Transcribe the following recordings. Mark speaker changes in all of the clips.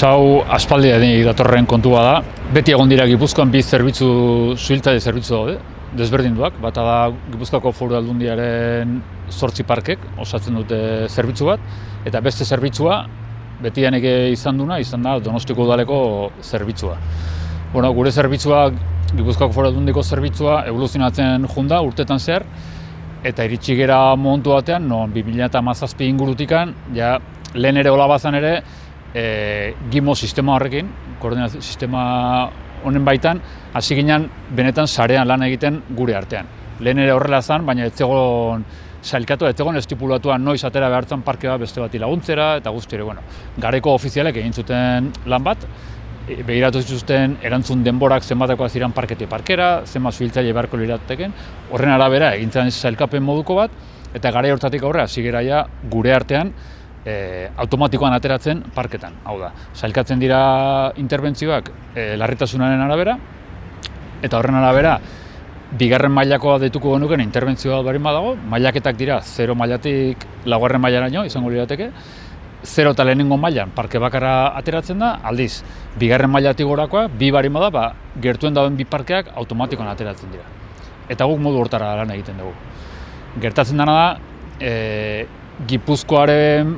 Speaker 1: Hau aspalditik datorren kontua da. Beti egon dira Gipuzkoan bi suhiltzaile zerbitzu daude, desberdinduak. Bata da Gipuzkoako Foru Aldundiaren 8 parkek osatzen dute zerbitzu bat, eta beste zerbitzua betidanik izan da Donostiako udaleko zerbitzua. Gure zerbitzua, Gipuzkoako Foru Aldundiko zerbitzua evoluzionatzen joan da urtetan zehar, eta iritsi gera momentu batean, 2017 ingurutikan, lehen ere hola bazan ere, GIMO sistema horrekin, koordinazio sistema honen baitan, hasi ginen benetan sarean lan egiten gure artean. Lehen ere horrela zen, baina ez zegoen sailkatu, ez zegoen estipulatua noiz atera behartzen parke bat beste bati laguntzera, eta guztiare, gareko ofizialek egin zuten lan bat, begiratu zituzten erantzun denborak zenbatekoak ziren parketik parkera, zenbat suhiltzaile beharko lirateken, horren arabera egintzen sailkapen moduko bat, eta garai hortatik aurrera hasi gera gure artean automatikoan ateratzen parketan. Hau da, sailkatzen dira interbentzioak larritasunaren arabera, eta horren arabera bigarren mailakoa deituko genuken interbentzioa barin badago, mailaketak dira 0 mailatik 4. mailaraino izango lirateke, 0 eta lehenengo mailan parke bakarra ateratzen da, aldiz, bigarren mailatik gorakoa, bi barin bada, gertuen dauden bi parkeak automatikoan ateratzen dira. Eta guk modu hortara lan egiten dugu. Gertatzen dena da, Gipuzkoaren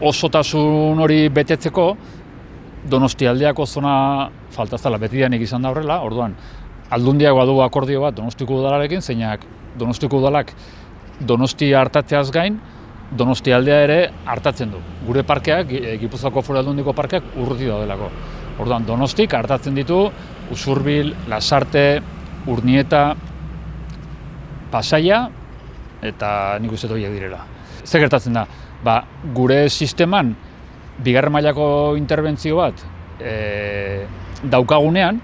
Speaker 1: osotasun hori betetzeko Donostialdeako zona falta zela, betidanik izan da horrela, orduan Aldundiak badu akordio bat Donostiako udalarekin, zeinak Donostiako udalak Donostia hartatzeaz gain, Donostialdea ere hartatzen du. Gure parkeak, Gipuzkoako Foru Aldundiko parkeak urruti daudelako. Orduan Donostik hartatzen ditu Usurbil, Lasarte, Urnieta, Pasaia eta nik uste horiek direla. Zer gertatzen da? Gure sisteman bigarren mailako interbentzio bat daukagunean,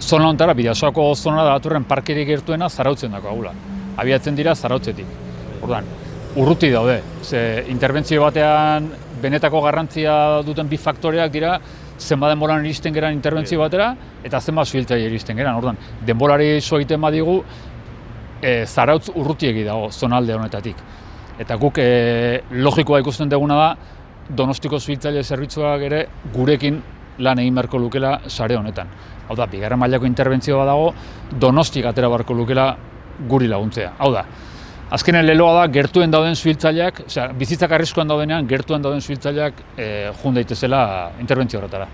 Speaker 1: zona hontara, Bidasoako zona datorren parkerik gertuena zarautzen daukagula. Abiatzen dira zarautzetik. Orduan, urruti daude. Interbentzio batean benetako garrantzia duten bi faktoreak dira zenbat denboran iristen geran interbentzio batera eta zenbat suhiltzaile iristen geran. Orduan, denborari so egiten badigu zarautz urrutiegi dago zonalde honetatik. Eta guk logikoa ikusten duguna da Donostiko suhiltzaile zerbitzuak ere gurekin lan egin beharko lukela sare honetan. Hau da, bigarren mailako interbentzio bat dago, Donostik atera beharko lukela guri laguntzea. Hau da, azkenen leloa da gertuen dauden suhiltzaileak, bizitzak arriskuan daudenean, gertuen dauden suhiltzaileak joan daitezela interbentzio horretara.